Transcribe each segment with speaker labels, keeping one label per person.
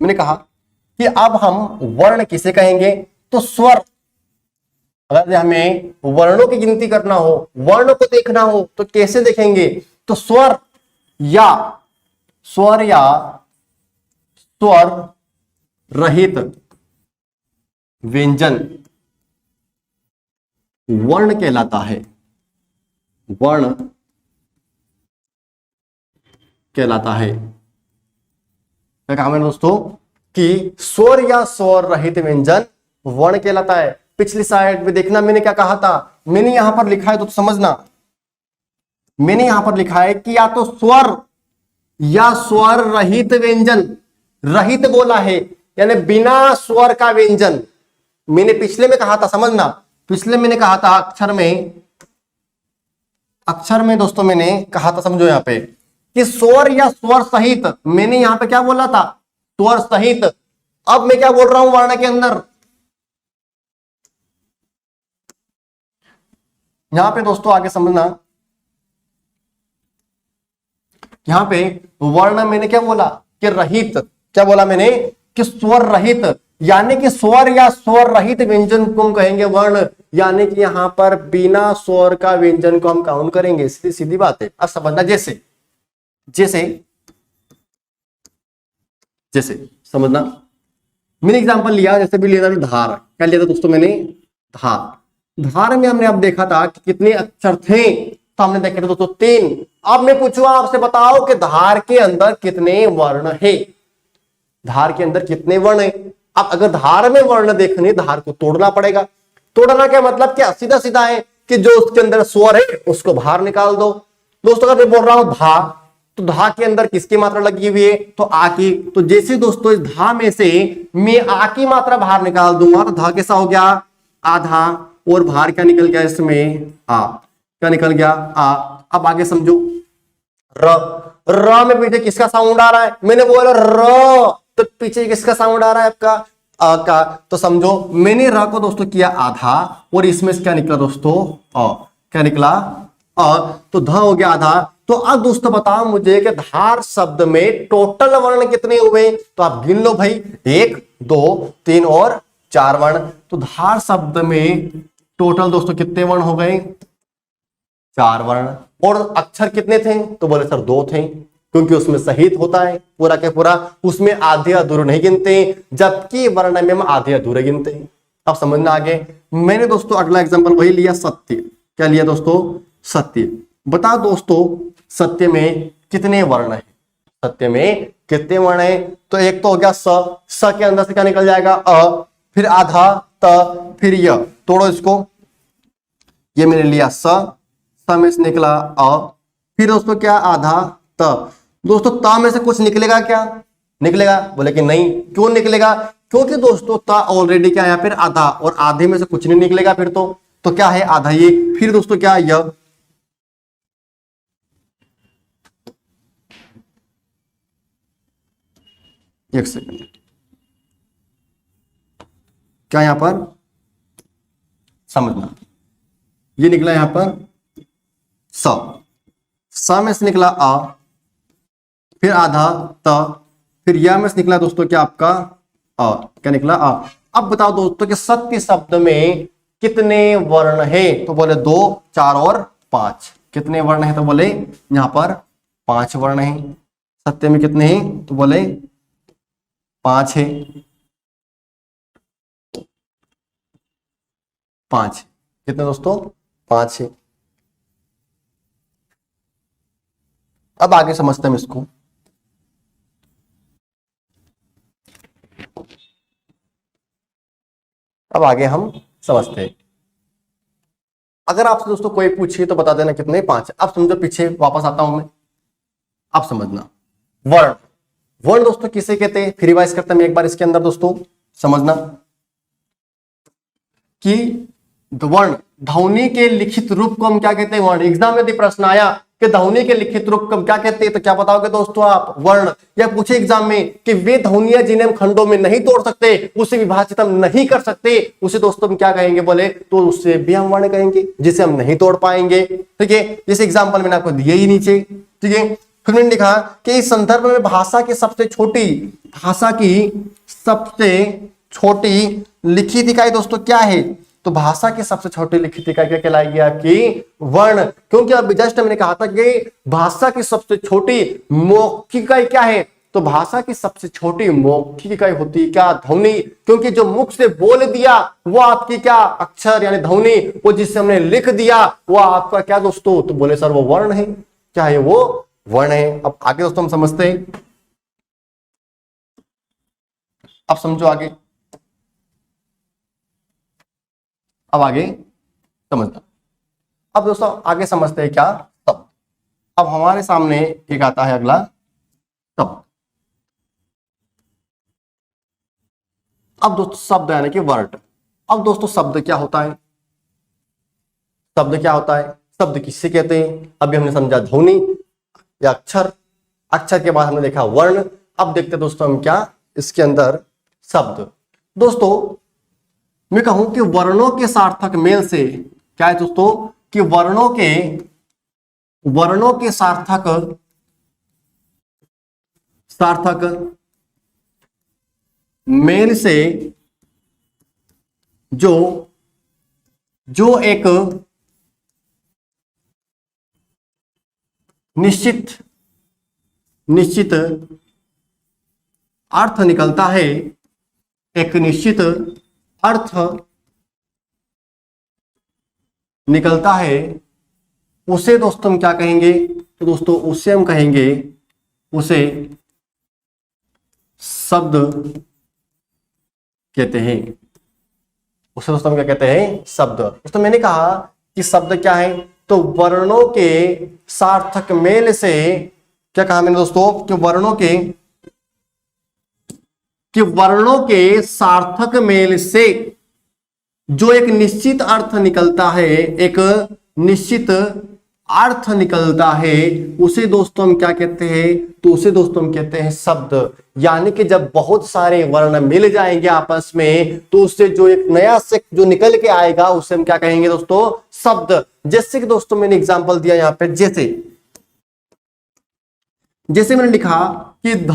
Speaker 1: मैंने कहा कि अब हम वर्ण किसे कहेंगे, तो स्वर। अगर हमें वर्णों की गिनती करना हो, वर्ण को देखना हो तो कैसे देखेंगे, तो स्वर या स्वर रहित व्यंजन वर्ण कहलाता है, वर्ण कहलाता है। क्या कहा मैंने दोस्तों कि स्वर या स्वर रहित व्यंजन वर्ण कहलाता है। पिछली साइड में देखना मैंने क्या कहा था, मैंने यहां पर लिखा है तो समझना, मैंने यहां पर लिखा है कि या तो स्वर या स्वर रहित व्यंजन, रहित बोला है यानी बिना स्वर का व्यंजन। मैंने पिछले में कहा था, समझना, पिछले मैंने कहा था अक्षर में दोस्तों मैंने कहा था, समझो यहां पे कि स्वर या स्वर सहित, मैंने यहां पे क्या बोला था, स्वर सहित। अब मैं क्या बोल रहा हूं वर्ण के अंदर, यहां पे दोस्तों आगे समझना, यहां पे वर्ण मैंने क्या बोला कि रहित, क्या बोला मैंने कि स्वर रहित, यानी कि स्वर या स्वर रहित व्यंजन को हम कहेंगे वर्ण, यानी कि यहां पर बिना स्वर का व्यंजन को हम काउंट करेंगे। सीधी सीधी बात है। अब समझना, जैसे जैसे जैसे समझना, मैंने एग्जांपल लिया, जैसे भी लिया था धार, क्या लिया था दोस्तों मैंने, धार। धार में हमने अब देखा था कि कितने अक्षर थे, तो हमने देखे थे दोस्तों 3। अब मैं पूछूंगा आपसे, बताओ कि धार के अंदर कितने वर्ण है, धार के अंदर कितने वर्ण है। अब अगर धार में वर्ण देखने, धार को तोड़ना पड़ेगा। तोड़ना क्या मतलब, क्या सीधा सीधा है कि जो उसके अंदर स्वर है उसको बाहर निकाल दो। दोस्तों अगर मैं बोल रहा हूं धा, तो धा के अंदर किसकी मात्रा लगी हुई है, तो आ की। तो जैसे दोस्तों इस धा में से मैं आ की मात्रा बाहर निकाल दूंगा तो धा कैसा हो गया, आधा, और बाहर क्या निकल गया इसमें, आ, क्या निकल गया, आ। अब आगे समझो, र में पीछे किसका साउंड आ रहा है, मैंने बोला र, तो पीछे किसका साउंड आ रहा है आपका, अ का। तो समझो मैंने र को दोस्तों किया आधा, और इसमें से क्या निकला दोस्तों, अ, क्या निकला, अ। तो ध हो गया आधा। तो अब दोस्तों बताओ मुझे कि धार शब्द में टोटल वर्ण कितने हुए, तो आप गिन लो भाई, 1 2 3 और 4 वर्ण। तो धार शब्द में टोटल दोस्तों कितने वर्ण हो गए, 4 वर्ण। और अक्षर कितने थे, तो बोले सर 2 थे, क्योंकि उसमें सहित होता है पूरा के पूरा, उसमें आधे अधूरे नहीं गिनते, जबकि वर्ण में हम आधे अधूरे गिनते हैं। अब समझना आगे। मैंने दोस्तों अगला एग्जांपल वही लिया, सत्य। क्या लिया दोस्तों, सत्य। बताओ दोस्तों सत्य में कितने वर्ण है, सत्य में कितने वर्ण है, तो एक तो हो गया स के अंदर से क्या निकल जाएगा, अ, फिर आधा, त, फिर य। तोड़ो इसको, ये मैंने लिया स में से निकला अ, फिर दोस्तों क्या, आधा, त। दोस्तों त में से कुछ निकलेगा क्या, निकलेगा, बोले कि नहीं। क्यों निकलेगा, क्योंकि दोस्तों त ऑलरेडी क्या है, फिर आधा, और आधे में से कुछ नहीं निकलेगा फिर तो क्या है, आधा ये। फिर दोस्तों क्या, य। एक सेकंड, क्या यहां पर समझना, ये निकला यहां पर स में से निकला आ, फिर आधा, त, फिर या में से निकला दोस्तों क्या आपका अ, क्या निकला आ। अब बताओ दोस्तों कि सत्य शब्द में कितने वर्ण है, तो बोले 2 4 और 5। कितने वर्ण है, तो बोले यहां पर 5 वर्ण है। सत्य में कितने हैं, तो बोले 5 है, 5। कितने दोस्तों, 5 है। अब आगे समझते हैं इसको। अब आगे हम समझते हैं। अगर आपसे दोस्तों कोई पूछे तो बता देना कितने, 5। अब समझो, पीछे वापस आता हूं मैं। अब समझना, वर्ण, वर्ण दोस्तों किसे कहते हैं, फिर रिवाइज करते हैं मैं एक बार इसके अंदर दोस्तों। समझना कि वर्ण, ध्वनि के लिखित रूप को हम क्या कहते हैं, वर्ण। एग्जाम में यदि प्रश्न आया कि ध्वनि के लिखित रूप को हम क्या कहते हैं, तो क्या बताओगे दोस्तों आप, वर्ण। या पूछे एग्जाम में कि वे ध्वनियां जिन्हें हम खंडों में नहीं तोड़ सकते, उसे विभाजित हम नहीं कर सकते, उसे दोस्तों हम क्या कहेंगे, बोले तो उससे भी हम वर्ण कहेंगे, जिसे हम नहीं तोड़ पाएंगे। ठीक है, जैसे एग्जाम्पल मैंने आपको दिए ही नीचे। ठीक है, फिर मैंने लिखा कि इस संदर्भ में भाषा की सबसे छोटी लिखित इकाई दोस्तों क्या है? तो भाषा की सबसे छोटी लिखित इकाई क्या कहलाएगी? आपकी वर्ण। क्योंकि अभी जस्ट मैंने कहा था कि भाषा की सबसे छोटी मौखिक इकाई क्या है? तो भाषा की सबसे छोटी मौखिक इकाई होती है क्या? ध्वनि। क्योंकि जो मुख से बोल दिया वो आपकी क्या? अक्षर यानी ध्वनि। वो जिससे हमने लिख दिया वो आपका क्या दोस्तों? तो बोले सर वो वर्ण है। क्या है वो? वर्ण है। अब आगे दोस्तों हम समझते हैं। अब समझो आगे, अब आगे समझना। अब दोस्तों आगे समझते हैं क्या? शब्द। अब हमारे सामने एक आता है अगला शब्द। अब दोस्तों शब्द यानी कि वर्ड। अब दोस्तों शब्द क्या होता है? शब्द क्या होता है? शब्द किससे कहते हैं? अभी हमने समझा ध्वनि या अक्षर। अक्षर के बाद हमने देखा वर्ण। अब देखते हैं दोस्तों हम क्या इसके अंदर शब्द। दोस्तों मैं कहूं कि वर्णों के सार्थक मेल से क्या है दोस्तों? कि वर्णों के सार्थक मेल से जो एक निश्चित अर्थ निकलता है, एक निश्चित अर्थ निकलता है, उसे दोस्तों हम क्या कहेंगे? तो दोस्तों उसे हम कहेंगे, उसे शब्द कहते हैं। उसे दोस्तों हम क्या कहते हैं? शब्द। दोस्तों मैंने कहा कि शब्द क्या है? तो वर्णों के सार्थक मेल से, क्या कहा मैंने दोस्तों? कि वर्णों के सार्थक मेल से जो एक निश्चित अर्थ निकलता है, एक निश्चित अर्थ निकलता है, उसे दोस्तों हम क्या कहते हैं? तो उसे दोस्तों हम कहते हैं शब्द। यानी कि जब बहुत सारे वर्ण मिल जाएंगे आपस में तो उससे जो एक नया से जो निकल के आएगा उसे हम क्या कहेंगे दोस्तों? शब्द। जैसे कि दोस्तों मैंने एग्जांपल दिया यहां पे, जैसे मैंने लिखा कि ध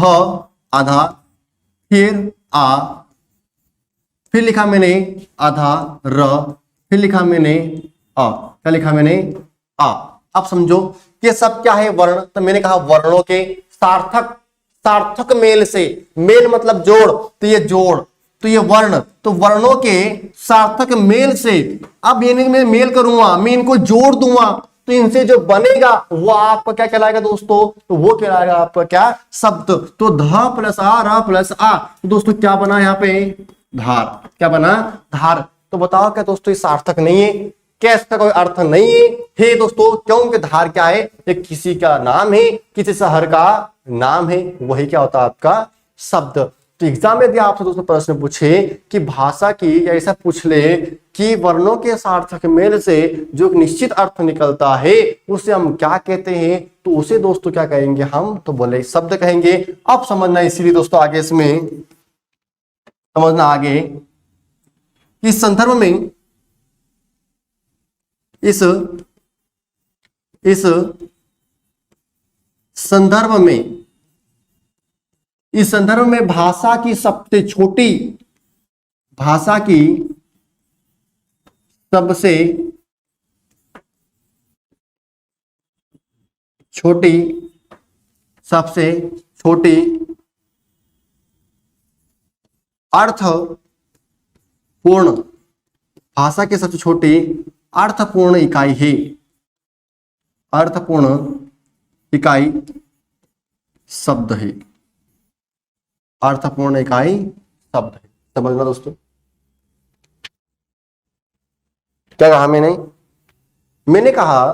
Speaker 1: आधा, फिर आ, फिर लिखा मैंने आधा र, फिर लिखा मैंने अ। क्या लिखा मैंने? आ। अब समझो ये सब क्या है? वर्ण। तो मैंने कहा वर्णों के सार्थक मेल से, मेल मतलब जोड़, तो ये जोड़, तो ये वर्ण, तो वर्णों के सार्थक मेल से। अब ये मैं मेल करूंगा, मैं इनको जोड़ दूंगा, तो इनसे जो बनेगा वो आपका क्या कहलाएगा दोस्तों? तो वो कहलाएगा आपका क्या? शब्द। तो ध प्लस आ, र प्लस आ, तो दोस्तों क्या बना यहाँ पे? धार। क्या बना? धार। तो बताओ क्या दोस्तों ये सार्थक नहीं है? क्या इसका कोई अर्थ नहीं है? हे दोस्तों, क्योंकि धार क्या है? ये किसी का नाम है, किसी शहर का नाम है, वही क्या होता है? आपका शब्द। तो एग्जाम में यदि आपसे दोस्तों प्रश्न पूछे कि भाषा की, या ऐसा पूछ ले कि वर्णों के सार्थक मेल से जो एक निश्चित अर्थ निकलता है उसे हम क्या कहते हैं? तो उसे दोस्तों क्या कहेंगे हम? तो बोले शब्द कहेंगे। अब समझना, इसीलिए दोस्तों आगे इसमें समझना आगे इस संदर्भ में, इस संदर्भ में भाषा की सबसे छोटी अर्थपूर्ण, भाषा की सबसे छोटी अर्थपूर्ण इकाई है, अर्थपूर्ण इकाई शब्द है। अर्थपूर्ण इकाई शब्द है। समझना दोस्तों, क्या कहा मैंने? मैंने कहा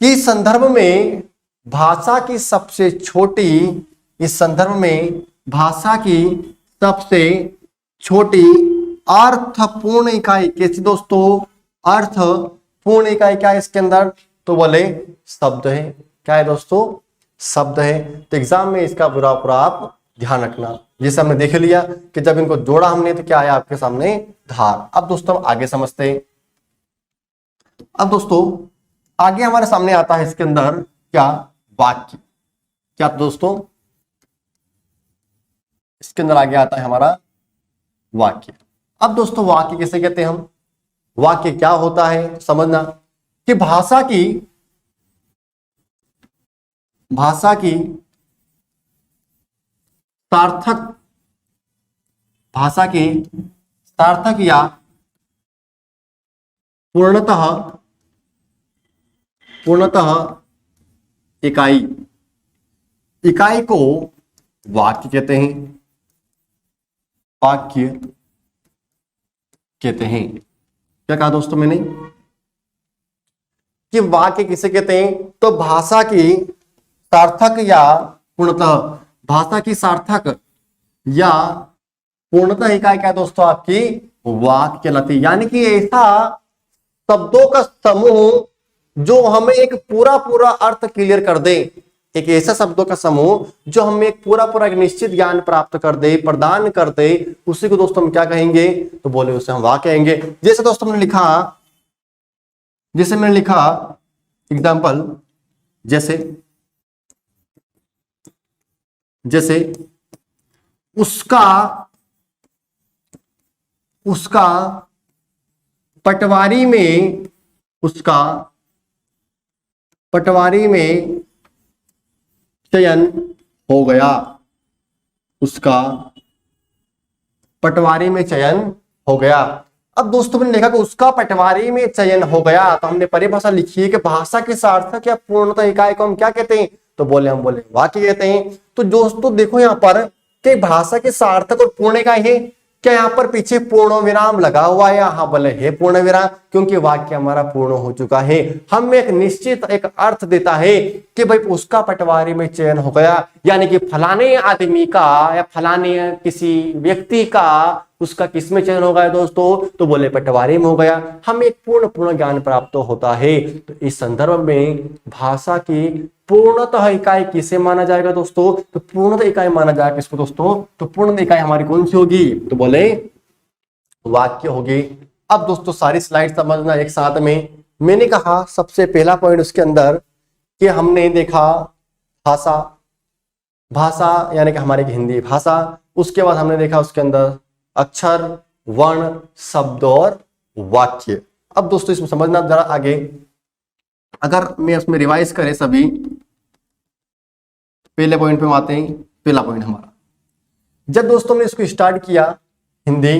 Speaker 1: कि इस संदर्भ में भाषा की सबसे छोटी, इस संदर्भ में भाषा की सबसे छोटी अर्थपूर्ण इकाई कैसी दोस्तों? अर्थपूर्ण इकाई क्या है इसके अंदर? तो बोले शब्द है। क्या है दोस्तों? शब्द है। तो एग्जाम में इसका पूरा आप ध्यान रखना। जैसे हमने देख लिया कि जब इनको जोड़ा हमने तो क्या आया आपके सामने? धार। अब दोस्तों हम आगे समझते हैं। अब दोस्तों आगे हमारे सामने आता है इसके अंदर क्या? वाक्य। क्या दोस्तों, इसके अंदर आगे आता है हमारा वाक्य। अब दोस्तों वाक्य किसे कहते हैं हम, वाक्य क्या होता है समझना कि भाषा की सार्थक भाषा की सार्थक या पूर्णतः इकाई को वाक्य कहते हैं। वाक्य कहते हैं। क्या कहा दोस्तों मैंने कि वाक्य किसे कहते हैं, तो भाषा की सार्थक या पूर्णतः, भाषा की सार्थक या पूर्णतः इकाई क्या दोस्तों आपकी वाक्य कहलाती है। यानी कि ऐसा शब्दों का समूह जो हमें एक पूरा पूरा अर्थ क्लियर कर दे, एक ऐसा शब्दों का समूह जो हमें एक पूरा एक निश्चित ज्ञान प्राप्त कर दे, प्रदान कर दे, उसी को दोस्तों हम क्या कहेंगे, तो बोले उसे हम वाक्य कहेंगे। जैसे दोस्तों मैंने लिखा एग्जाम्पल, जैसे उसका पटवारी में चयन हो गया। उसका पटवारी में चयन हो गया। अब दोस्तों मैंने देखा कि उसका पटवारी में चयन हो गया, तो हमने परिभाषा लिखी है कि भाषा के सार्थक या पूर्णतः इकाई को हम क्या कहते हैं, तो हम बोले वाक्य कहते हैं। तो दोस्तों देखो यहाँ पर कि भाषा के सार्थक और पूर्ण इकाई है, क्या यहाँ पर पीछे पूर्ण विराम लगा हुआ है, हाँ बोले है पूर्ण विराम, क्योंकि वाक्य हमारा पूर्ण हो चुका है। हम एक निश्चित एक अर्थ देता है कि भाई उसका पटवारी में चयन हो गया, यानी कि फलाने आदमी का या फलाने किसी व्यक्ति का उसका किसमें चयन हो गया दोस्तों, तो बोले पटवारी में हो गया। हमें एक पूर्ण ज्ञान प्राप्त होता है। तो इस संदर्भ में भाषा की पूर्णतः इकाई किसे माना जाएगा दोस्तों, तो पूर्णतः इकाई माना जाएगा किसको दोस्तों, तो पूर्णतः इकाई हमारी कौन सी होगी, तो बोले वाक्य होगी। अब दोस्तों सारी स्लाइड समझना एक साथ में। मैंने कहा सबसे पहला पॉइंट उसके अंदर कि हमने देखा भाषा यानी कि हमारी हिंदी भाषा, उसके बाद हमने देखा उसके अंदर अक्षर, वर्ण, शब्द और वाक्य। अब दोस्तों इसमें समझना जरा आगे, अगर मैं उसमें रिवाइज करें सभी, पहले पॉइंट पे आते हैं। पहला पॉइंट हमारा, जब दोस्तों हमने इसको स्टार्ट किया हिंदी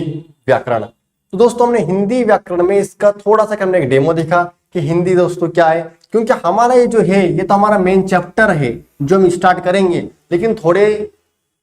Speaker 1: व्याकरण, तो दोस्तों हमने हिंदी व्याकरण में इसका थोड़ा सा हमने एक डेमो देखा कि हिंदी दोस्तों क्या है, क्योंकि हमारा ये जो है ये तो हमारा मेन चैप्टर है जो हम स्टार्ट करेंगे, लेकिन थोड़े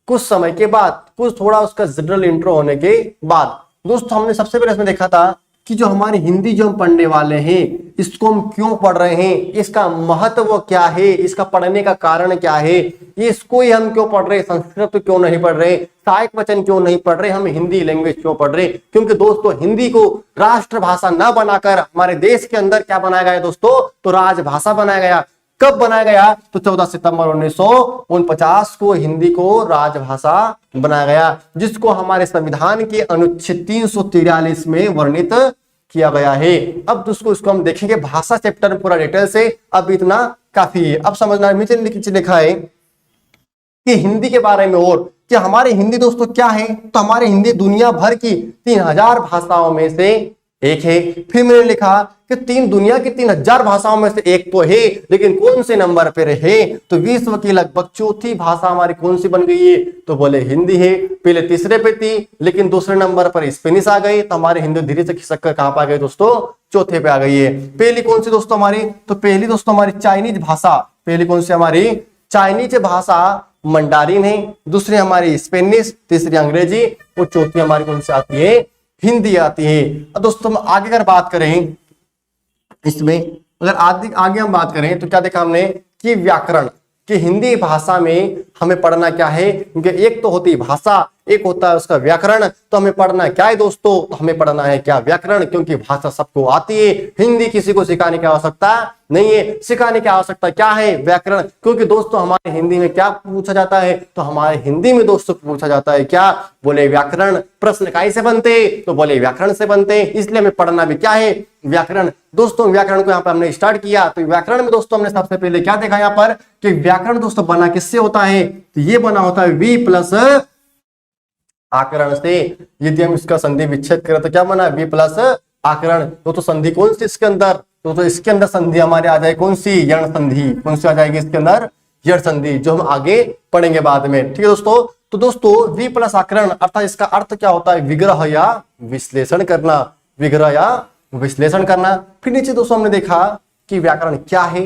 Speaker 1: कुछ समय के बाद, कुछ थोड़ा उसका जनरल इंट्रो होने के बाद दोस्तों हमने सबसे पहले इसमें देखा था कि जो हमारी हिंदी जो हम पढ़ने वाले हैं, इसको हम क्यों पढ़ रहे हैं, इसका महत्व क्या है, इसका पढ़ने का कारण क्या है, इसको ही हम क्यों पढ़ रहे, संस्कृत क्यों नहीं पढ़ रहे, सहायक वचन क्यों नहीं पढ़ रहे, हम हिंदी लैंग्वेज क्यों पढ़ रहे। क्योंकि दोस्तों हिंदी को राष्ट्रभाषा न बनाकर हमारे देश के अंदर क्या बनाया गया दोस्तों, तो राजभाषा बनाया गया। कब बनाया गया, तो 14 सितंबर 1949 को हिंदी को राजभाषा बनाया गया, जिसको हमारे संविधान के अनुच्छेद 343 में वर्णित किया गया है। अब दोस्तों इसको हम देखेंगे भाषा चैप्टर में पूरा डिटेल से, अब इतना काफी है। अब समझना नीचे लिखा है कि हिंदी के बारे में और कि हमारे हिंदी दोस्तों क्या है, तो हमारे हिंदी दुनिया भर की 3000 भाषाओं में से एक है। फिर मैंने लिखा कि दुनिया की 3000 भाषाओं में से एक तो है, लेकिन कौन से नंबर पर है, तो विश्व की लगभग चौथी भाषा हमारी कौन सी बन गई है, तो बोले हिंदी है। पहले तीसरे पे थी, लेकिन दूसरे नंबर पर स्पेनिश आ गई, तो हमारे हिंदी धीरे से खिसक कर कहां पर आ गई दोस्तों, चौथे पे आ गई है। पहली कौन सी दोस्तों हमारी, तो पहली दोस्तों हमारी चाइनीज भाषा, पहली कौन सी हमारी चाइनीज भाषा मंडारिन है, दूसरी हमारी स्पेनिश, तीसरी अंग्रेजी और चौथी हमारी कौन सी आती है, हिंदी आती है। अब दोस्तों हम आगे अगर बात करें इसमें, अगर आगे हम बात करें तो क्या देखा हमने कि व्याकरण कि हिंदी भाषा में हमें पढ़ना क्या है, क्योंकि एक तो होती भाषा, एक होता है उसका व्याकरण। तो हमें पढ़ना क्या है दोस्तों, तो हमें पढ़ना है क्या, व्याकरण, क्योंकि भाषा सबको आती है। हिंदी किसी को सिखाने की आवश्यकता नहीं है, सिखाने की आवश्यकता क्या है, व्याकरण। क्योंकि दोस्तों हमारे हिंदी में क्या पूछा जाता है, तो हमारे हिंदी में दोस्तों पूछा जाता है क्या, बोले व्याकरण। प्रश्न कैसे बनते, तो बोले व्याकरण से बनते, इसलिए हमें पढ़ना भी क्या है, व्याकरण। दोस्तों व्याकरण को यहाँ पर हमने स्टार्ट किया, तो व्याकरण में दोस्तों हमने सबसे पहले क्या देखा यहाँ पर कि व्याकरण दोस्तों बना किससे होता है, तो ये बना होता है वी प्लस आकरण से। यदि हम इसका संधि विच्छेद करें तो क्या बना, वी प्लस आकरण। तो संधि कौन सी इसके अंदर, तो इसके अंदर संधि हमारे आ जाए कौन सी, यण संधि। कौन सी आ जाएगी इसके अंदर, यण संधि, जो हम आगे पढ़ेंगे बाद में, ठीक है दोस्तों। तो दोस्तों वी प्लस आकरण अर्थात इसका अर्थ क्या होता है, विग्रह या विश्लेषण करना, विग्रह या विश्लेषण करना। फिर नीचे दोस्तों हमने देखा कि व्याकरण क्या है,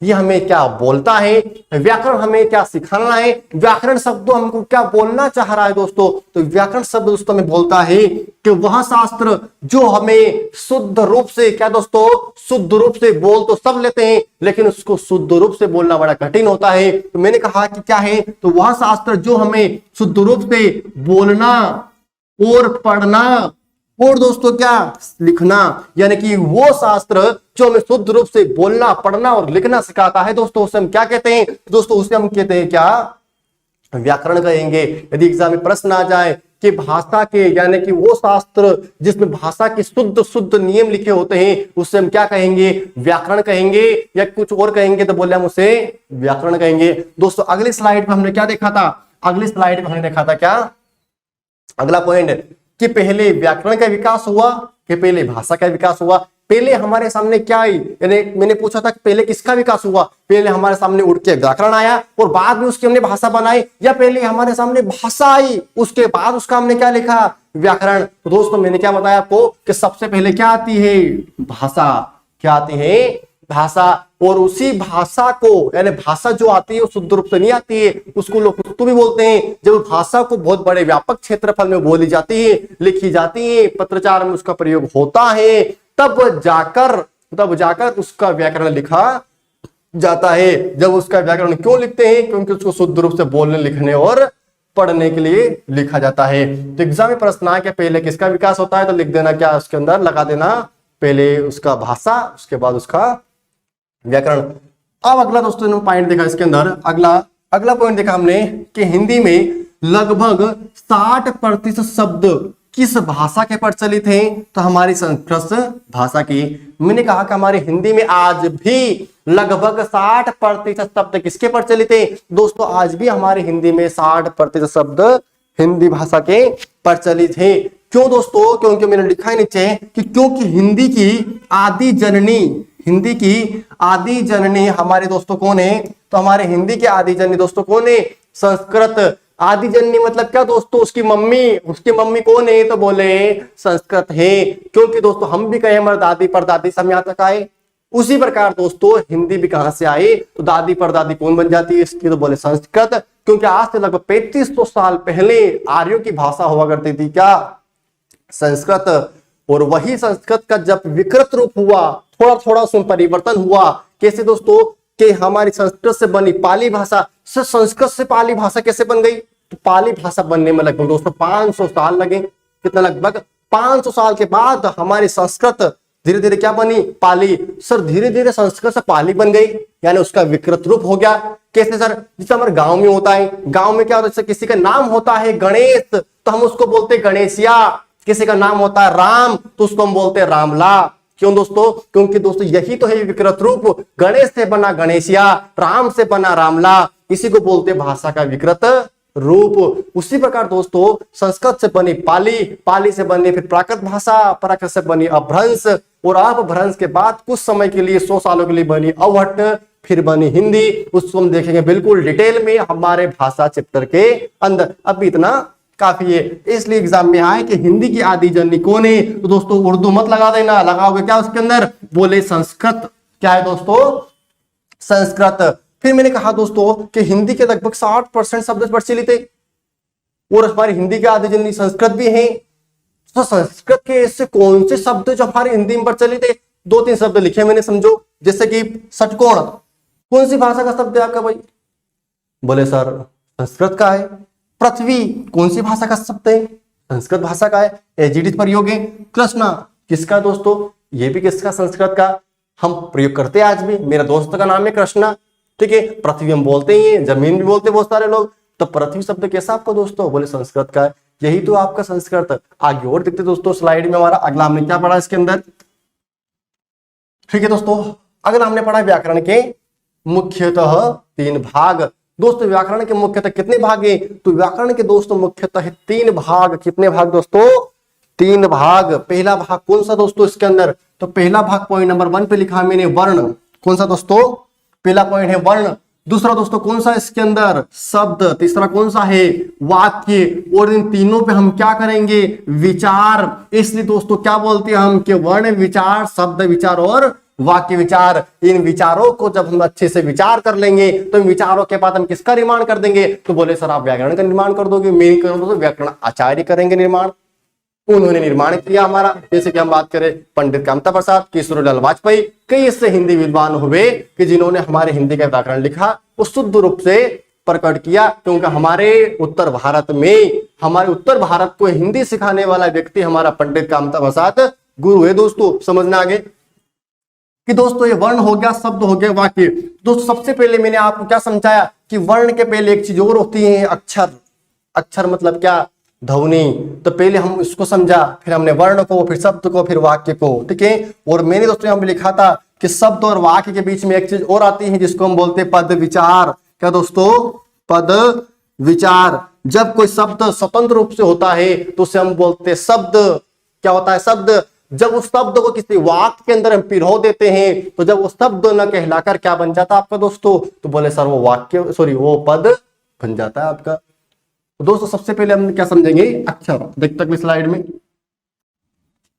Speaker 1: ये हमें क्या बोलता है, व्याकरण हमें क्या सिखाना है, व्याकरण शब्द हमको क्या बोलना चाह रहा है दोस्तों। तो व्याकरण शब्द दोस्तों में बोलता है कि वह शास्त्र जो हमें शुद्ध रूप से, क्या दोस्तों, शुद्ध रूप से बोल तो सब लेते हैं, लेकिन उसको शुद्ध रूप से बोलना बड़ा कठिन होता है। तो मैंने कहा कि क्या है, तो वह शास्त्र जो हमें शुद्ध रूप से बोलना और पढ़ना और दोस्तों क्या लिखना, यानी कि वो शास्त्र जो हमें शुद्ध रूप से बोलना, पढ़ना और लिखना सिखाता है दोस्तों, उसे हम क्या कहते हैं दोस्तों, उसे हम कहते हैं क्या, व्याकरण कहेंगे। यदि एग्जाम में प्रश्न आ जाए कि भाषा के, यानी कि वो शास्त्र जिसमें भाषा के शुद्ध शुद्ध नियम लिखे होते हैं, उससे हम क्या कहेंगे, व्याकरण कहेंगे, या कुछ और कहेंगे तो बोले हम उसे व्याकरण कहेंगे। दोस्तों अगली स्लाइड में हमने क्या देखा था, अगली स्लाइड में हमने देखा था क्या, अगला पॉइंट कि पहले व्याकरण का विकास हुआ कि पहले भाषा का विकास हुआ। पहले हमारे सामने क्या आई, यानी मैंने पूछा था कि पहले किसका विकास हुआ, पहले हमारे सामने उठ के व्याकरण आया और बाद में उसकी हमने भाषा बनाई, या पहले हमारे सामने भाषा आई उसके बाद उसका हमने क्या लिखा, व्याकरण। तो दोस्तों मैंने क्या बताया आपको कि सबसे पहले क्या आती है, भाषा। क्या आती है, भाषा। और उसी भाषा को, यानी भाषा जो आती है वो शुद्ध रूप से नहीं आती है, उसको लोग पुस्तु भी बोलते हैं। जब भाषा को बहुत बड़े व्यापक क्षेत्रफल में बोली जाती है, लिखी जाती है, पत्रचार में उसका प्रयोग होता है, तब जाकर उसका व्याकरण लिखा जाता है। जब उसका व्याकरण क्यों लिखते हैं, क्योंकि उसको शुद्ध रूप से बोलने, लिखने और पढ़ने के लिए लिखा जाता है। तो एग्जाम में प्रश्न आया कि पहले किसका विकास होता है, तो लिख देना क्या, उसके अंदर लगा देना पहले उसका भाषा, उसके बाद उसका व्याकरण। अब अगला दोस्तों पॉइंट देखा इसके अंदर, अगला पॉइंट देखा हमने कि हिंदी में लगभग 60% शब्द किस भाषा के प्रचलित हैं, तो हमारी संस्कृत भाषा की। मैंने कहा कि हमारी हिंदी में आज भी लगभग 60% शब्द किसके प्रचलित हैं दोस्तों, आज भी हमारी हिंदी में 60% शब्द हिंदी भाषा के प्रचलित हैं। क्यों दोस्तों, क्योंकि मैंने लिखा है नीचे कि क्योंकि हिंदी की आदि जननी हमारे दोस्तों कौन है, तो हमारे हिंदी की आदि जननी दोस्तों कौन है, संस्कृत। आदि जननी मतलब क्या दोस्तों, उसकी मम्मी कौन है, तो बोले संस्कृत है। क्योंकि दोस्तों हम भी कहे हमारे दादी परदादी सब यहाँ तक आए, उसी प्रकार दोस्तों हिंदी भी कहां से आए, तो दादी परदादी कौन बन जाती है इसकी, तो बोले संस्कृत। क्योंकि आज से लगभग 3500 साल पहले आर्यों की भाषा हुआ करती थी क्या, संस्कृत। और वही संस्कृत का जब विकृत रूप हुआ, थोड़ा थोड़ा उसमें परिवर्तन हुआ। कैसे दोस्तों, कि हमारी संस्कृत से बनी पाली भाषा, संस्कृत से पाली भाषा कैसे बन गई, तो पाली भाषा बनने में लगभग दोस्तों 500 साल लगे। कितना, लगभग 500 साल के बाद हमारी संस्कृत धीरे धीरे क्या बनी, पाली। सर धीरे धीरे संस्कृत से पाली बन गई, यानी उसका विकृत रूप हो गया। कैसे सर, जैसे हमारे गांव में होता है, गांव में क्या होता है, जैसे किसी का नाम होता है गणेश, तो हम उसको बोलते हैं गणेशिया। किसी का नाम होता है राम, तो उसको हम बोलते हैं रामला। क्यों दोस्तों, क्योंकि दोस्तों यही तो है विकृत रूप। गणेश से बना गणेशिया, राम से बना रामला, इसी को बोलते भाषा का विकृत रूप। उसी प्रकार दोस्तों संस्कृत से बनी पाली, पाली से बनी फिर प्राकृत भाषा, प्राकृत से बनी अपभ्रंश, और अपभ्रंश के बाद कुछ समय के लिए 100 सालों के लिए बनी अवहट, फिर बनी हिंदी। उसको हम देखेंगे बिल्कुल डिटेल में हमारे भाषा चैप्टर के अंदर। अब इतना काफी है, इसलिए एग्जाम में आए कि हिंदी की आदि जननी कौन है, तो दोस्तों उर्दू मत लगा देना, लगाओगे क्या उसके अंदर, बोले संस्कृत। क्या है दोस्तों, संस्कृत। फिर मैंने कहा दोस्तों कि हिंदी के लगभग 60% शब्द प्रचलित है, और हमारी हिंदी की आदि जननी संस्कृत भी है। तो संस्कृत के ऐसे कौन से शब्द जो हमारी हिंदी में प्रचलित है, 2-3 शब्द लिखे मैंने, समझो। जैसे कि षटकोण, कौन सी भाषा का शब्द है आपका भाई, बोले सर संस्कृत का है। पृथ्वी कौन सी भाषा का शब्द है? संस्कृत भाषा का है। एजीडिस प्रयोग है। कृष्णा किसका दोस्तों? ये भी किसका? संस्कृत का। हम प्रयोग करते हैं आज भी। मेरा दोस्त का नाम है कृष्णा, ठीक है। पृथ्वी हम बोलते ही हैं, जमीन भी बोलते हैं बहुत सारे लोग। तो पृथ्वी शब्द कैसा आपका दोस्तों? बोले संस्कृत का है। यही तो आपका संस्कृत। आगे और देखते दोस्तों स्लाइड में हमारा अगला हमने क्या पढ़ा इसके अंदर, ठीक है दोस्तों। अगला हमने पढ़ा व्याकरण के मुख्यतः 3 भाग। दोस्तों व्याकरण के मुख्यतः कितने भाग है? तो व्याकरण के दोस्तों मुख्यतः 3 भाग। कितने भाग दोस्तों? 3 भाग। पहला भाग कौन सा दोस्तों इसके अंदर? तो पहला भाग पॉइंट नंबर 1 पे लिखा मैंने वर्ण। कौन सा दोस्तों? पहला पॉइंट है वर्ण। दूसरा दोस्तों कौन सा इसके अंदर? शब्द। तीसरा कौन सा है? वाक्य। और इन तीनों पे हम क्या करेंगे? विचार। इसलिए दोस्तों क्या बोलते हैं हम कि वर्ण विचार, शब्द विचार और वाक्य विचार। इन विचारों को जब हम अच्छे से विचार कर लेंगे तो इन विचारों के बाद हम किसका निर्माण कर देंगे? तो बोले सर आप व्याकरण का निर्माण कर दोगे। मैं नहीं करूंगा तो व्याकरण आचार्य करेंगे निर्माण। उन्होंने निर्माण किया हमारा। जैसे कि हम बात करें पंडित कामता प्रसाद, केशरीलाल वाजपेयी, कई ऐसे हिंदी विद्वान हुए कि जिन्होंने हमारे हिंदी का व्याकरण लिखा, वो शुद्ध रूप से प्रकट किया। क्योंकि हमारे उत्तर भारत को हिंदी सिखाने वाला व्यक्ति हमारा पंडित कामता प्रसाद गुरु है दोस्तों। समझना आगे कि दोस्तों ये वर्ण हो गया, शब्द हो गया, वाक्य। दोस्तों सबसे पहले मैंने आपको क्या समझाया कि वर्ण के पहले एक चीज और होती है, अक्षर। अक्षर मतलब क्या? ध्वनि। तो पहले हम इसको समझा, फिर हमने वर्ण को, फिर शब्द को, फिर वाक्य को, ठीक है। और मैंने दोस्तों यहाँ पे लिखा था कि शब्द और वाक्य के बीच में एक चीज और आती है जिसको हम बोलते हैं पद विचार। क्या दोस्तों? पद विचार। जब कोई शब्द स्वतंत्र रूप से होता है तो उसे हम बोलते हैं शब्द। क्या होता है? शब्द। जब उस शब्द को किसी वाक्य के अंदर हम पिरो देते हैं तो जब वो शब्द न कहलाकर क्या बन जाता है आपका दोस्तों? तो बोले सर वो वाक्य, सॉरी वो पद बन जाता है आपका। तो दोस्तों सबसे पहले हम क्या समझेंगे? अक्षर। देखते हैं स्लाइड में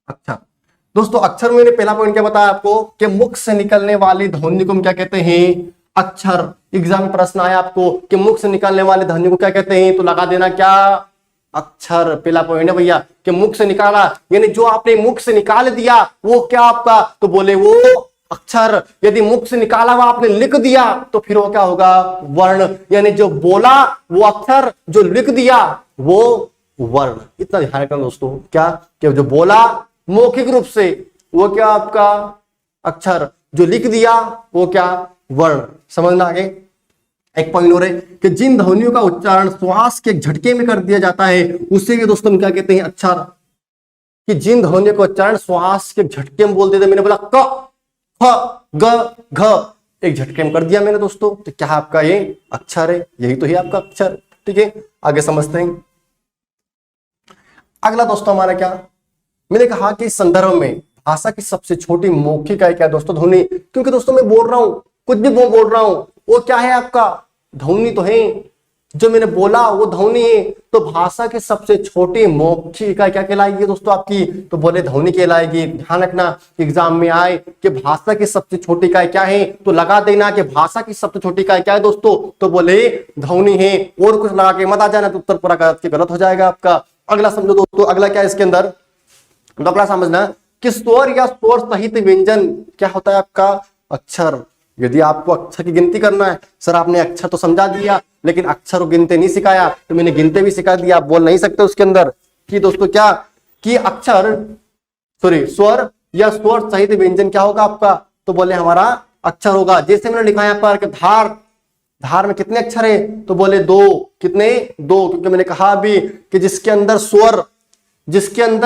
Speaker 1: अक्षर। दोस्तों अक्षर मैंने पहला पॉइंट क्या बताया आपको कि मुख से निकलने वाली ध्वनि को हम क्या कहते हैं? अक्षर। एग्जाम में प्रश्न आया आपको कि मुख से निकलने वाली ध्वनि को क्या कहते हैं? तो लगा देना क्या? अक्षर। पहला पॉइंट है भैया कि मुख से निकाला, यानी जो आपने मुख से निकाल दिया वो क्या आपका? तो बोले वो अक्षर। यदि मुख से निकाला हुआ आपने लिख दिया तो फिर वो क्या होगा? वर्ण। यानी जो बोला वो अक्षर, जो लिख दिया वो वर्ण। इतना ध्यान रखना दोस्तों। क्या कि जो बोला मौखिक रूप से वो क्या आपका? अक्षर। जो लिख दिया वो क्या? वर्ण। समझना आगे। एक पॉइंट और है कि जिन ध्वनियों का उच्चारण श्वास के एक झटके में कर दिया जाता है उसे भी दोस्तों क्या कहते हैं? अक्षर। कि जिन ध्वनियों का उच्चारण श्वास के झटके में बोल देते, मैंने बोला क, ख, ग, घ, एक झटके में कर दिया मैंने दोस्तों, तो क्या आपका ये अक्षर है? यही तो है आपका अक्षर, ठीक है। आगे समझते हैं। अगला दोस्तों हमारा क्या, मैंने कहा कि इस संदर्भ में भाषा की सबसे छोटी मौखिक इकाई क्या है दोस्तों? ध्वनि। क्योंकि दोस्तों मैं बोल रहा हूं, कुछ भी बोल रहा हूं, वो क्या है आपका? ध्वनि तो है। जो मैंने बोला वो ध्वनि है। तो भाषा की सबसे छोटी मौखिक इकाई क्या कहलाएगी दोस्तों आपकी? तो बोले ध्वनि कहलाएगी। ध्यान रखना एग्जाम में आए कि भाषा की सबसे छोटी इकाई क्या है, तो लगा देना कि भाषा की सबसे छोटी इकाई क्या है दोस्तों? तो बोले ध्वनि है। और कुछ लगा के मत आ जाना तो उत्तर पूरा गलत हो जाएगा आपका। अगला समझो दोस्तों, अगला क्या है इसके अंदर? अगला समझना कि स्वर या स्वर सहित व्यंजन क्या होता है आपका? अक्षर। यदि आपको अक्षर की गिनती करना है, सर आपने अक्षर तो समझा दिया लेकिन अक्षर गिनते नहीं सिखाया, तो मैंने गिनते भी सिखा दिया। आप बोल नहीं सकते उसके अंदर कि दोस्तों क्या कि अक्षर, सॉरी स्वर या स्वर सहित व्यंजन क्या होगा आपका? तो बोले हमारा अक्षर होगा। जैसे मैंने लिखा है यहाँ पर धार, धार में कितने अक्षर है? तो बोले 2। कितने? 2। क्योंकि मैंने कहा अभी कि जिसके अंदर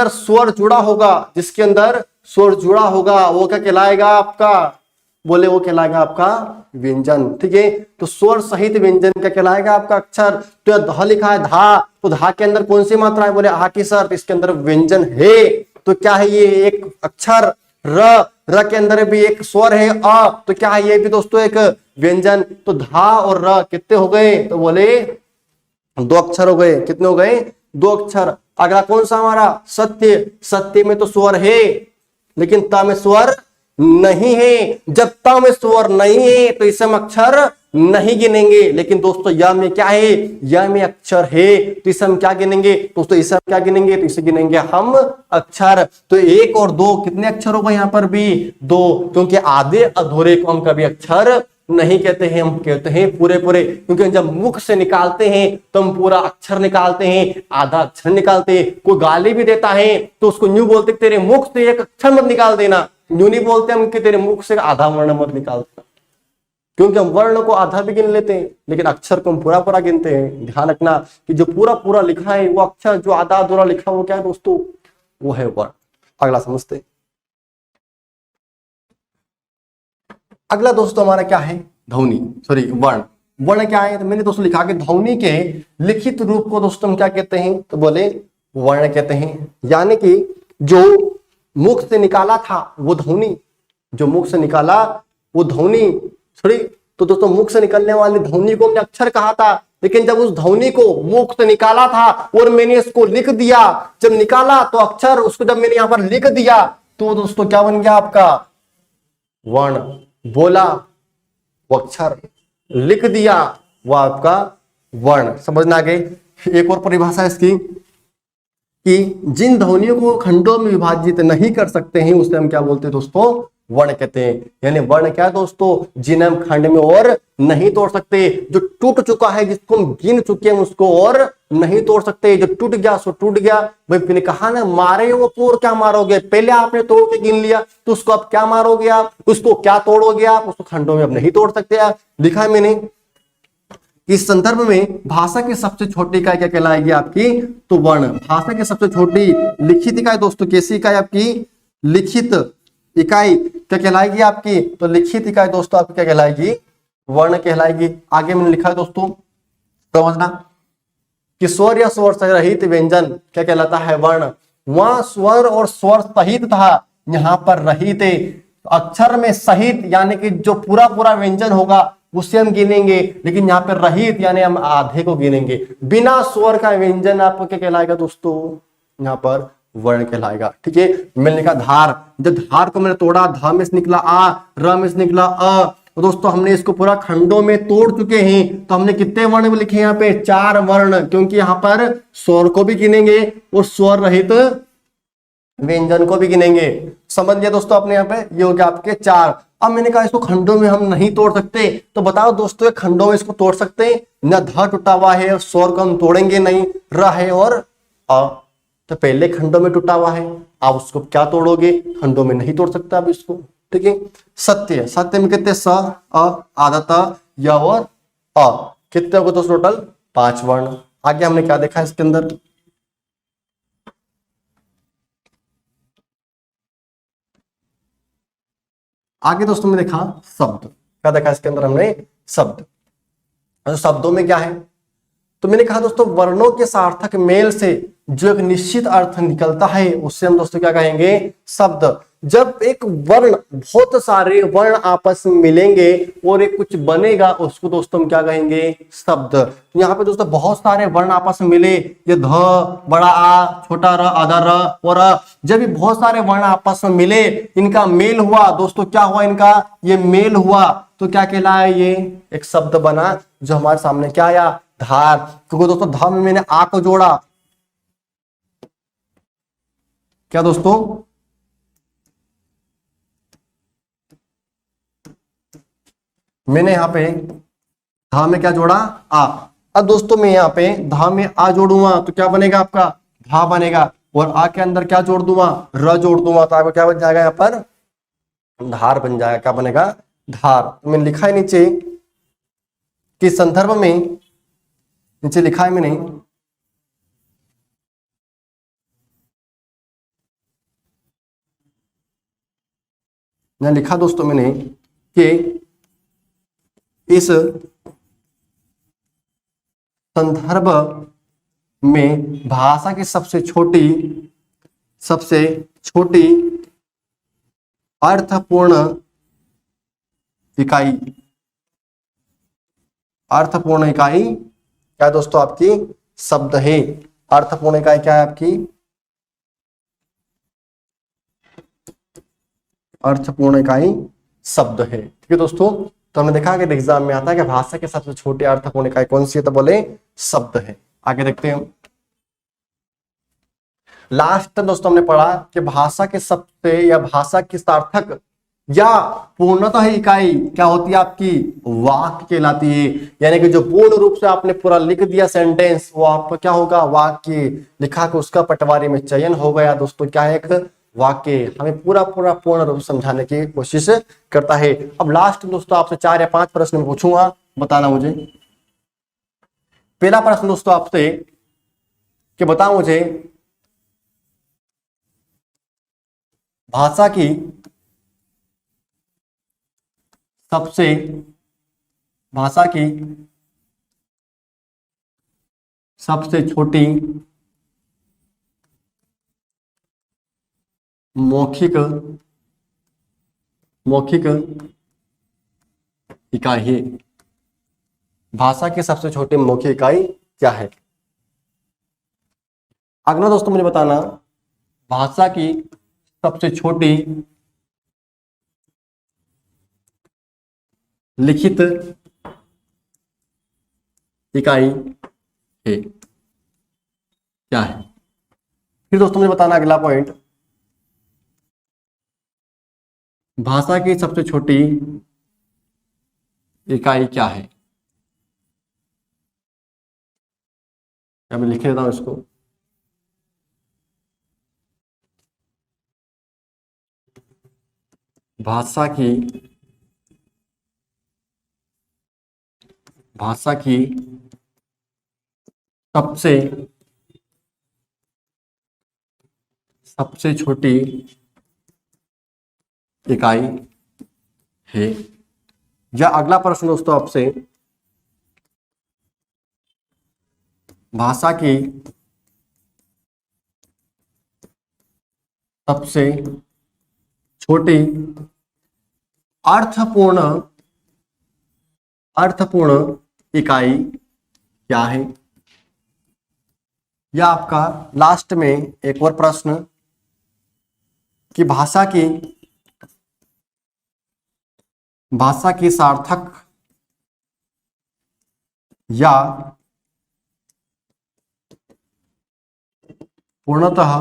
Speaker 1: स्वर जुड़ा होगा, जिसके अंदर स्वर जुड़ा होगा वो क्या कहलाएगा आपका? बोले वो कहलाएगा आपका व्यंजन, ठीक है। तो स्वर सहित व्यंजन क्या कहलाएगा आपका? अक्षर। तो यह ध लिखा है धा, तो धा के अंदर कौन सी मात्रा है? बोले आ की सर, तो इसके अंदर व्यंजन है। तो क्या है ये? एक अक्षर। र के अंदर भी एक स्वर है अ, तो क्या है ये भी दोस्तों? एक व्यंजन। तो धा और र कितने हो गए? तो बोले 2 अक्षर हो गए। कितने हो गए? 2 अक्षर। अगला कौन सा हमारा? सत्य। सत्य में तो स्वर है लेकिन त में स्वर नहीं है। जब त में स्वर नहीं है तो इसे हम अक्षर नहीं गिनेंगे। लेकिन दोस्तों य में क्या है? य में अक्षर है, तो इसे हम क्या गिनेंगे दोस्तों? इसे हम क्या गिनेंगे? तो इसे गिनेंगे हम अक्षर। तो 1 और 2 कितने अक्षर होगा यहाँ पर भी? 2, क्योंकि आधे अधूरे को हम कभी अक्षर नहीं कहते हैं, हम कहते हैं पूरे पूरे, क्योंकि जब मुख से निकालते हैं तो हम पूरा अक्षर निकालते हैं, आधा अक्षर निकालते हैं। कोई गाली भी देता है तो उसको यूं बोलते तेरे मुख से एक अक्षर मत निकाल देना, यूं नहीं बोलते हम कि तेरे मुख से आधा वर्ण मत निकाल देना, क्योंकि हम वर्ण को आधा भी गिन लेते हैं लेकिन अक्षर को हम पूरा पूरा गिनते हैं। ध्यान रखना कि जो पूरा पूरा लिखा है वो अक्षर, जो आधा अधूरा लिखा वो क्या है दोस्तों, वो है वर्ण। अगला समझते हैं। अगला दोस्तों हमारा क्या है, ध्वनि, सॉरी वर्ण। वर्ण क्या है, तो मैंने दोस्तों लिखा कि ध्वनि के लिखित रूप को दोस्तों हम क्या कहते हैं, तो बोले वर्ण कहते हैं। यानी कि जो मुख से निकाला था वो ध्वनि, जो मुख से निकाला वो ध्वनि, सॉरी, तो दोस्तों मुख से निकलने वाली ध्वनि को हमने अक्षर कहा था, लेकिन जब उस ध्वनि को मुख से निकाला था और मैंने इसको लिख दिया, जब निकाला तो अक्षर, उसको जब मैंने यहां पर लिख दिया तो दोस्तों क्या बन गया आपका वर्ण। बोला वो अक्षर, लिख दिया वो आपका वर्ण। समझना आगे। एक और परिभाषा इसकी कि जिन ध्वनियों को खंडों में विभाजित नहीं कर सकते हैं उसे हम क्या बोलते हैं दोस्तों, वर्ण कहते हैं। यानी वर्ण क्या है दोस्तों, जिन्हें हम खंड में और नहीं तोड़ सकते, जो टूट चुका है, जिसको हम गिन चुके हैं उसको और नहीं तोड़ सकते। जो टूट गया सो टूट गया। भाई मैंने कहा ना, मारे वो तोड़ क्या मारोगे, पहले आपने तोड़ के गिन लिया तो उसको आप क्या मारोगे, आप उसको क्या तोड़ोगे, आप उसको खंडों में आप नहीं तोड़ सकते। आप लिखा है मैंने, इस संदर्भ में भाषा की सबसे छोटी इकाई क्या कहलाएगी आपकी, तो वर्ण। भाषा की सबसे छोटी लिखित इकाई दोस्तों कैसी इकाई आपकी, लिखित इकाई क्या कहलाएगी आपकी, तो लिखित इकाई दोस्तों आपकी क्या कहलाएगी, वर्ण कहलाएगी। आगे मैंने लिखा है दोस्तों, समझना कि स्वर या स्वर से रहित व्यंजन क्या कहलाता है, वर्ण। वहां स्वर और स्वर सहित था, यहाँ पर रहित अक्षर में सहित, यानी कि जो पूरा पूरा व्यंजन होगा उससे हम गिनेंगे, लेकिन यहाँ पर रहित यानी हम आधे को गिनेंगे। बिना स्वर का व्यंजन आपको क्या कहलाएगा दोस्तों, यहाँ पर वर्ण कहलाएगा। ठीक है, मैंने लिखा धार, जब धार को मैंने तोड़ा, धा में से निकला आ, र में से निकला अ, तो दोस्तों हमने इसको पूरा खंडों में तोड़ चुके हैं। तो हमने कितने वर्ण लिखे यहाँ पे, 4 वर्ण, क्योंकि यहाँ पर स्वर को भी गिनेंगे और स्वर रहित व्यंजन को भी गिनेंगे। समझ गए दोस्तों अपने यहाँ पे, ये हो गया आपके 4। अब मैंने कहा इसको खंडों में हम नहीं तोड़ सकते, तो बताओ दोस्तों खंडों में इसको तोड़ सकते हैं न, ध टूटा हुआ है, स्वर को हम तोड़ेंगे नहीं, र है और अ, तो पहले खंडों में टूटा हुआ है, आप उसको क्या तोड़ोगे, खंडों में नहीं तोड़ सकते आप इसको। ठीक है, सत्य, सत्य में कितने, स अ आधा त य और अ, कितने हो गए दोस्तों टोटल 5 वर्ण। आगे हमने क्या देखा इसके अंदर, आगे दोस्तों में देखा शब्द, क्या देखा इसके अंदर हमने, शब्द। तो शब्दों में क्या है, तो मैंने कहा दोस्तों वर्णों के सार्थक मेल से जो एक निश्चित अर्थ निकलता है उससे हम दोस्तों क्या कहेंगे, शब्द। जब एक वर्ण, बहुत सारे वर्ण आपस में मिलेंगे और एक कुछ बनेगा उसको दोस्तों हम क्या कहेंगे, शब्द। यहाँ पे दोस्तों बहुत सारे वर्ण आपस में मिले, ये ध, बड़ा आ, छोटा र, आधा र और अ, जब भी बहुत सारे वर्ण आपस में मिले, इनका मेल हुआ दोस्तों, क्या हुआ इनका, ये मेल हुआ, तो क्या कहलाया, ये एक शब्द बना जो हमारे सामने क्या आया, धार। क्योंकि दोस्तों धा में मैंने आ को जोड़ा, क्या दोस्तों, मैंने यहां पे धा में क्या जोड़ा, आ। अब दोस्तों मैं यहाँ पे धा में आ जोड़ूंगा तो क्या बनेगा आपका, धा बनेगा, और आ के अंदर क्या जोड़ दूंगा, र जोड़ दूंगा, तो आपको क्या बन जाएगा, यहाँ पर धार बन जाएगा। क्या बनेगा, धार। तो मैंने लिखा है नीचे कि संदर्भ में, नीचे लिखा है मैंने, लिखा दोस्तों मैंने कि इस संदर्भ में भाषा की सबसे छोटी अर्थपूर्ण इकाई, अर्थपूर्ण इकाई क्या दोस्तों आपकी, शब्द है। अर्थपूर्ण इकाई क्या है आपकी, अर्थपूर्ण इकाई शब्द है। ठीक है दोस्तों, तो हमने देखा कि एग्जाम में आता है कि भाषा के सबसे छोटी अर्थपूर्ण इकाई कौन सी है, तो बोले शब्द है। आगे देखते हैं, लास्ट दोस्तों हमने पढ़ा कि भाषा के सबसे, या भाषा की सार्थक या पूर्णतः इकाई क्या होती है आपकी, वाक्य कहलाती है। यानी कि जो पूर्ण रूप से आपने पूरा लिख दिया सेंटेंस, वो आपका क्या होगा, वाक्य। लिखा के उसका पटवारी में चयन हो गया दोस्तों, क्या है, एक वाक्य। हमें पूरा पूरा पूर्ण रूप समझाने की कोशिश करता है। अब लास्ट दोस्तों आपसे 4 या 5 प्रश्न मैं पूछूंगा, बताना मुझे। पहला प्रश्न दोस्तों आपसे कि बताओ मुझे भाषा की सबसे भाषा की सबसे छोटी मौखिक मौखिक इकाई है। भाषा की सबसे छोटी मौखिक इकाई क्या है? अगला दोस्तों मुझे बताना, भाषा की सबसे छोटी लिखित इकाई है, क्या है? फिर दोस्तों मुझे बताना अगला पॉइंट, भाषा की सबसे छोटी इकाई क्या है? मैं लिख लेता हूं इसको। भाषा की सबसे सबसे छोटी इकाई है। या अगला प्रश्न दोस्तों आपसे, भाषा की सबसे छोटी अर्थपूर्ण इकाई क्या है? या आपका लास्ट में एक और प्रश्न कि भाषा की सार्थक या पूर्णतः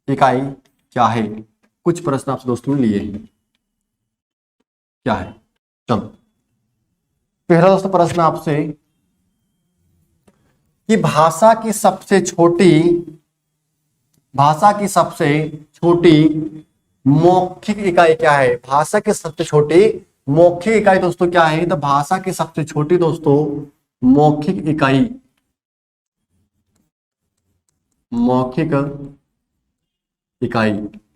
Speaker 1: इकाई क्या है? कुछ प्रश्न आपसे दोस्तों ने लिए हैं, क्या है? चलो, पहला दोस्तों प्रश्न आपसे कि भाषा की सबसे छोटी मौखिक इकाई क्या है? भाषा की सबसे छोटी मौखिक इकाई दोस्तों क्या है? तो भाषा की सबसे छोटी दोस्तों मौखिक इकाई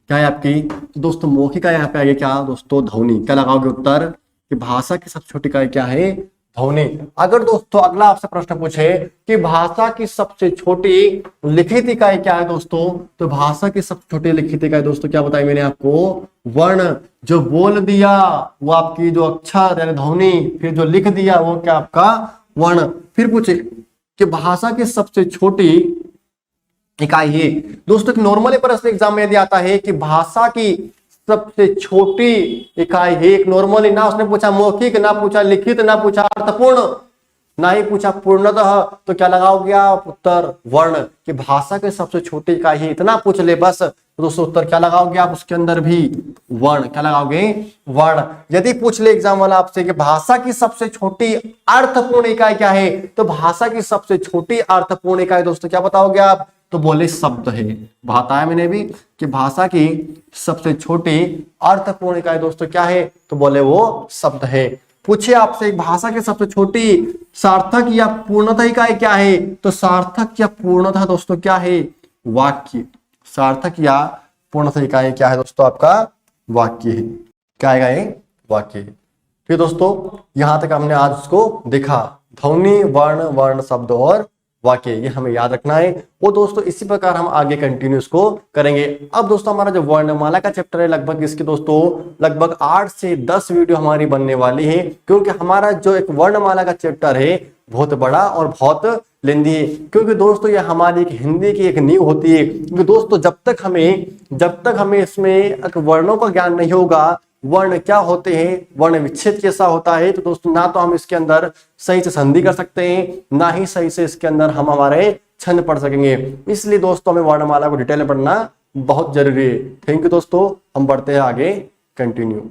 Speaker 1: क्या है आपकी? तो दोस्तों मौखिक इकाई यहाँ पे आगे क्या दोस्तों? ध्वनि। क्या लगाओगे उत्तर कि भाषा की सबसे छोटी इकाई क्या है? ध्वनि। अगर दोस्तों अगला आपसे प्रश्न पूछे कि भाषा की सबसे छोटी लिखित इकाई क्या है दोस्तों, तो भाषा की सबसे छोटी लिखित इकाई दोस्तों क्या बताई मैंने आपको? वर्ण। जो बोल दिया वो आपकी जो अक्षर यानी ध्वनि, फिर जो लिख दिया वो क्या आपका? वर्ण। फिर पूछे कि भाषा की सबसे छोटी इकाई है दोस्तों, नॉर्मली प्रश्न एग्जाम में यदि आता है कि भाषा की सबसे छोटी इकाई है, एक नॉर्मली ना उसने पूछा मौखिक, ना पूछा लिखित, ना पूछा अर्थपूर्ण, ना ही पूछा पूर्णतः, तो क्या लगाओगे आप उत्तर? वर्ण। कि भाषा की सबसे छोटी इकाई है, इतना पूछ ले बस, तो दोस्तों उत्तर क्या लगाओगे आप उसके अंदर भी? वर्ण। क्या लगाओगे? वर्ण। यदि पूछ ले एग्जाम वाला आपसे कि भाषा की सबसे छोटी अर्थपूर्ण इकाई क्या है, तो भाषा की सबसे छोटी अर्थपूर्ण इकाई दोस्तों क्या बताओगे आप? तो बोले शब्द है। बताया मैंने भी कि भाषा की सबसे छोटी अर्थपूर्ण इकाई दोस्तों क्या है? तो बोले वो शब्द है। पूछे आपसे एक भाषा की सबसे छोटी सार्थक या पूर्णतः इकाई क्या है, तो सार्थक या पूर्णतः दोस्तों क्या है? वाक्य। सार्थक या पूर्णतः इकाई क्या है दोस्तों? आपका वाक्य है। क्या आएगा ये? वाक्य है। फिर दोस्तों यहां तक हमने आज उसको देखा, ध्वनि, वर्ण, वर्ण शब्द और वाक्य, ये हमें याद रखना है। वो दोस्तों इसी प्रकार हम आगे कंटिन्यू इसको करेंगे। अब दोस्तों हमारा जो वर्णमाला का चैप्टर है, लगभग इसके दोस्तों लगभग 8 से 10 वीडियो हमारी बनने वाली है, क्योंकि हमारा जो एक वर्णमाला का चैप्टर है बहुत बड़ा और बहुत लेंदी है। क्योंकि दोस्तों ये हमारी एक हिंदी की एक नींव होती है। क्योंकि दोस्तों जब तक हमें इसमें एक वर्णों का ज्ञान नहीं होगा, वर्ण क्या होते हैं, वर्ण विच्छेद कैसा होता है, तो दोस्तों ना तो हम इसके अंदर सही से संधि कर सकते हैं, ना ही सही से इसके अंदर हम हमारे छंद पढ़ सकेंगे। इसलिए दोस्तों हमें वर्णमाला को डिटेल में पढ़ना बहुत जरूरी है। थैंक यू दोस्तों, हम बढ़ते हैं आगे कंटिन्यू।